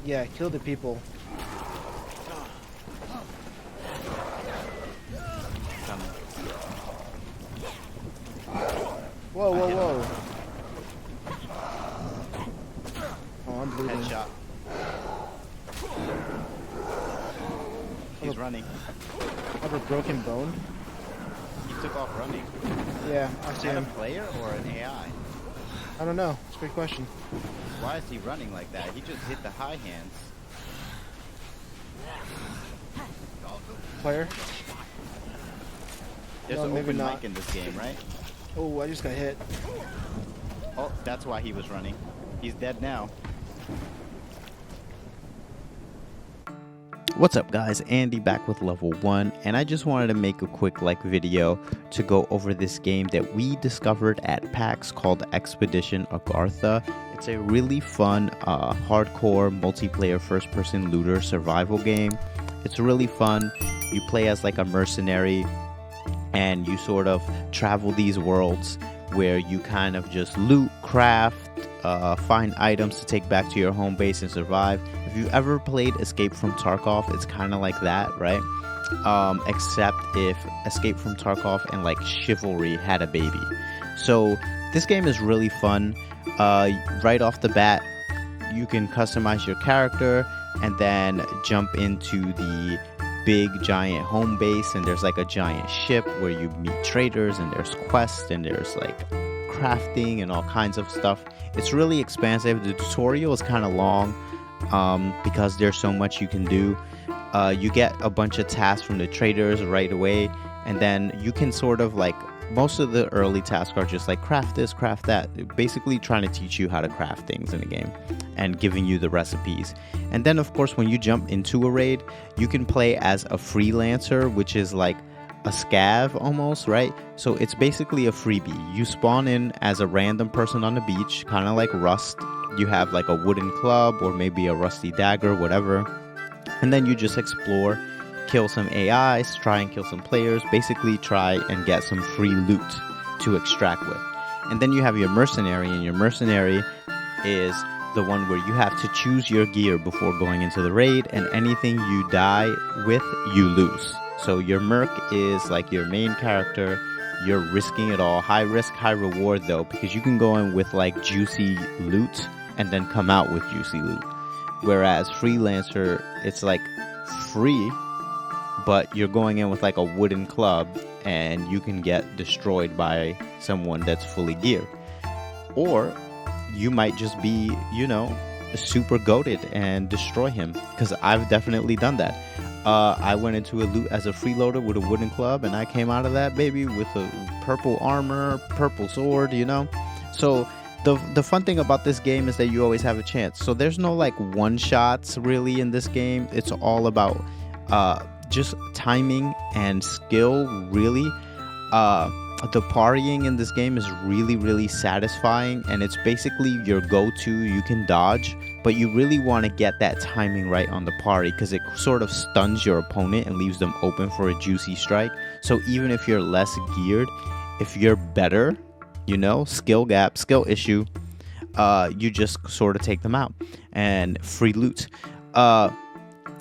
Yeah, kill the people. Coming. Whoa, whoa, whoa. Oh, I'm bleeding. Headshot. He's running. I have a broken bone. He took off running. Yeah, I Is see that a him. player or an AI? I don't know. It's a great question. Why is he running like that? He just hit the high hands. Player? There's No, an maybe open not. mic in this game, right? Oh, I just got hit. Oh, that's why he was running. He's dead now. What's up guys, Andy back with level 1, and I just wanted to make a quick video to go over this game that we discovered at PAX called Expedition Agartha. It's a really fun hardcore multiplayer first-person looter survival game. It's really fun. You play as like a mercenary and you sort of travel these worlds where you kind of just loot, craft, find items to take back to your home base and survive. If you ever played Escape from Tarkov, it's kind of like that, right? Except if Escape from Tarkov and like Chivalry had a baby. So this game is really fun. Right off the bat, you can customize your character and then jump into the big giant home base, and there's like a giant ship where you meet traders, and there's quests, and there's like crafting and all kinds of stuff. It's really expansive. The tutorial is kind of long because there's so much you can do. You get a bunch of tasks from the traders right away, and then you can sort of like, most of the early tasks are just like craft this, craft that, basically trying to teach you how to craft things in the game and giving you the recipes. And then of course when you jump into a raid, you can play as a freelancer, which is like a scav almost, right? So it's basically a freebie. You spawn in as a random person on the beach, kind of like Rust. You have like a wooden club or maybe a rusty dagger, whatever, and then you just explore, kill some AIs, try and kill some players, basically try and get some free loot to extract with. And then you have your mercenary, and your mercenary is the one where you have to choose your gear before going into the raid, and anything you die with, you lose. So your merc is like your main character. You're risking it all. High risk, high reward though, because you can go in with like juicy loot and then come out with juicy loot. Whereas freelancer, it's like free, but you're going in with like a wooden club and you can get destroyed by someone that's fully geared. Or you might just be, you know, super goated and destroy him, because I've definitely done that. I went into a loot as a freeloader with a wooden club, and I came out of that baby with a purple armor, purple sword, you know. So the fun thing about this game is that you always have a chance. So there's no like one shots really in this game. It's all about just timing and skill, really. The parrying in this game is really satisfying, and it's basically your go-to. You can dodge, but you really want to get that timing right on the parry, because it sort of stuns your opponent and leaves them open for a juicy strike. So even if you're less geared, if you're better, you know, skill gap, skill issue, you just sort of take them out. And free loot.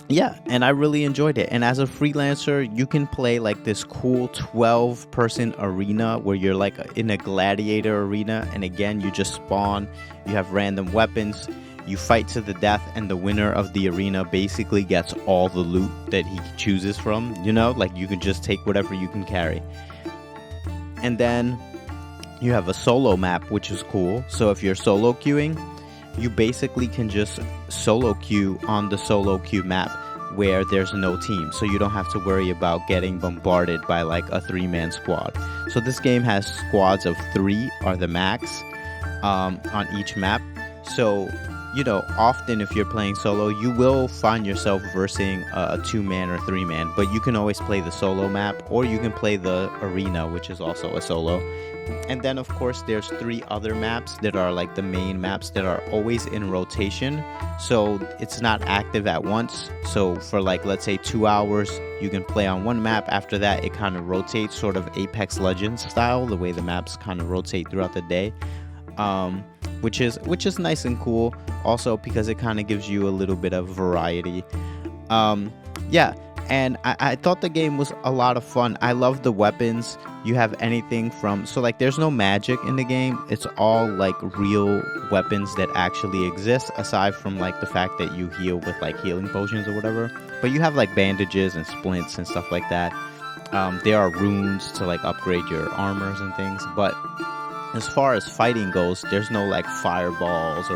Yeah, and I really enjoyed it. And as a freelancer, you can play like this cool 12-person arena where you're like in a gladiator arena, and again, you just spawn, you have random weapons, you fight to the death, and the winner of the arena basically gets all the loot that he chooses from, you know, like you can just take whatever you can carry. And then you have a solo map, which is cool. So if you're solo queuing, you basically can just solo queue on the solo queue map where there's no team, so you don't have to worry about getting bombarded by like a 3-man squad. So this game has squads of 3 are the max on each map. So, you know, often if you're playing solo, you will find yourself versing a 2-man or 3-man, but you can always play the solo map, or you can play the arena, which is also a solo. And then of course there's 3 other maps that are like the main maps that are always in rotation, so it's not active at once. So for like, let's say 2 hours, you can play on one map. After that, it kind of rotates, sort of Apex Legends style, the way the maps kind of rotate throughout the day. which is nice and cool. Also because it kind of gives you a little bit of variety. Yeah, and I thought the game was a lot of fun. I love the weapons. You have anything from, so like there's no magic in the game. It's all like real weapons that actually exist, aside from like the fact that you heal with like healing potions or whatever. But you have like bandages and splints and stuff like that. There are runes to like upgrade your armors and things. But as far as fighting goes, there's no like fireballs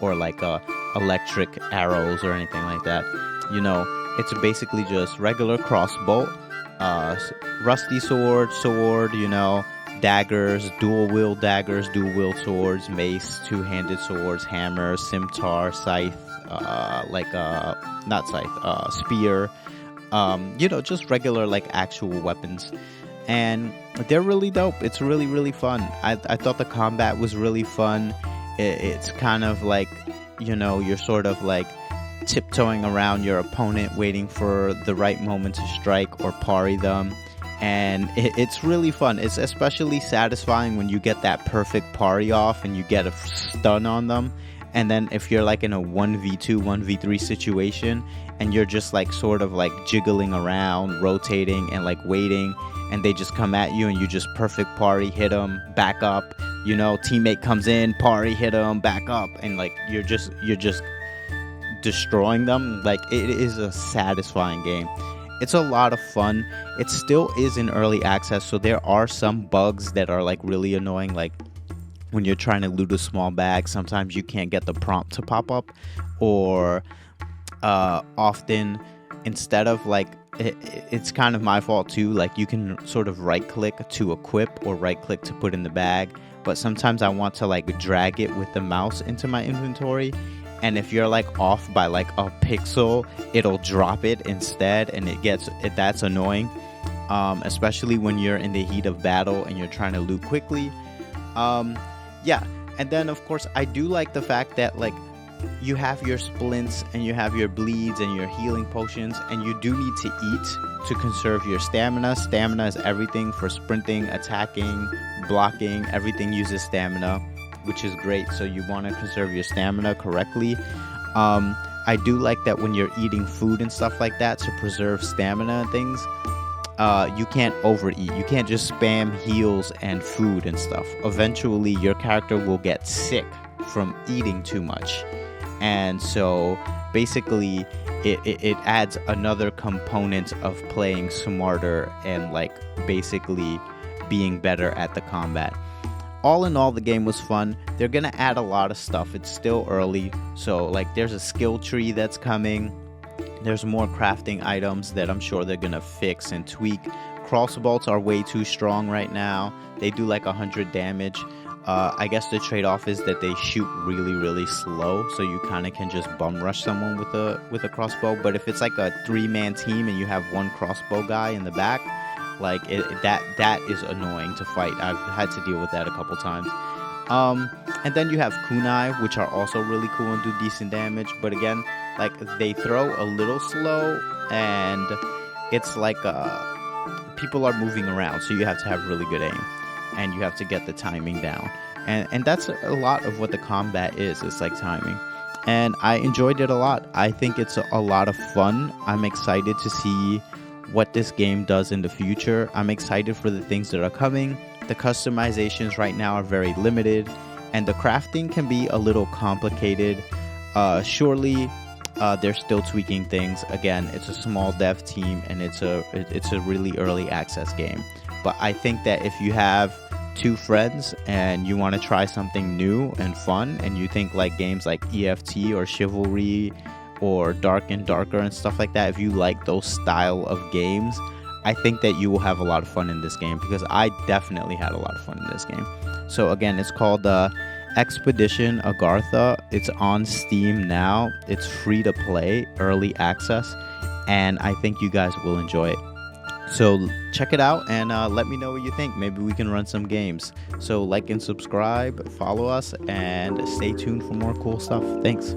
or like electric arrows or anything like that. You know, it's basically just regular crossbow, rusty sword, you know, daggers, dual-wield daggers, dual-wield swords, mace, two-handed swords, hammer, scimitar, scythe, not scythe, spear, you know, just regular, like, actual weapons. And they're really dope. It's really, really fun. I thought the combat was really fun. It's kind of like, you know, you're sort of like tiptoeing around your opponent, waiting for the right moment to strike or parry them. And it's really fun. It's especially satisfying when you get that perfect parry off and you get a stun on them. And then if you're like in a 1v2, 1v3 situation and you're just like sort of like jiggling around, rotating and like waiting, and they just come at you and you just perfect parry, hit them, back up, you know, teammate comes in, parry, hit them, back up, and like you're just destroying them. Like, it is a satisfying game. It's a lot of fun. It still is in early access, so there are some bugs that are like really annoying. Like when you're trying to loot a small bag, sometimes you can't get the prompt to pop up, or often instead of like it's kind of my fault too, like you can sort of right click to equip or right click to put in the bag, but sometimes I want to like drag it with the mouse into my inventory, and if you're like off by like a pixel, it'll drop it instead, and that's annoying, especially when you're in the heat of battle and you're trying to loot quickly. Yeah, and then of course I do like the fact that like you have your splints and you have your bleeds and your healing potions, and you do need to eat to conserve your stamina. Stamina is everything for sprinting, attacking, blocking. Everything uses stamina, which is great, so you want to conserve your stamina correctly. I do like that when you're eating food and stuff like that to preserve stamina and things, you can't overeat. You can't just spam heals and food and stuff. Eventually your character will get sick from eating too much, and so basically it adds another component of playing smarter and like basically being better at the combat. All in all, the game was fun. They're gonna add a lot of stuff. It's still early, so like there's a skill tree that's coming. There's more crafting items that I'm sure they're gonna fix and tweak. Crossbolts are way too strong right now. They do like 100 damage. I guess the trade-off is that they shoot really, really slow, so you kind of can just bum rush someone with a crossbow. But if it's like a 3-man team and you have one crossbow guy in the back, like that is annoying to fight. I've had to deal with that a couple times. And then you have kunai, which are also really cool and do decent damage. But again, like they throw a little slow, and it's like people are moving around, so you have to have really good aim, and you have to get the timing down. And that's a lot of what the combat is. It's like timing. And I enjoyed it a lot. I think it's a lot of fun. I'm excited to see what this game does in the future. I'm excited for the things that are coming. The customizations right now are very limited, and the crafting can be a little complicated. Surely they're still tweaking things. Again, it's a small dev team, and it's a really early access game. But I think that if you have 2 friends and you want to try something new and fun, and you think like games like EFT or Chivalry or Dark and Darker and stuff like that, if you like those style of games, I think that you will have a lot of fun in this game, because I definitely had a lot of fun in this game. So again, it's called Expedition Agartha. It's on Steam now. It's free to play, early access, and I think you guys will enjoy it. So check it out and let me know what you think. Maybe we can run some games. So like and subscribe, follow us, and stay tuned for more cool stuff. Thanks.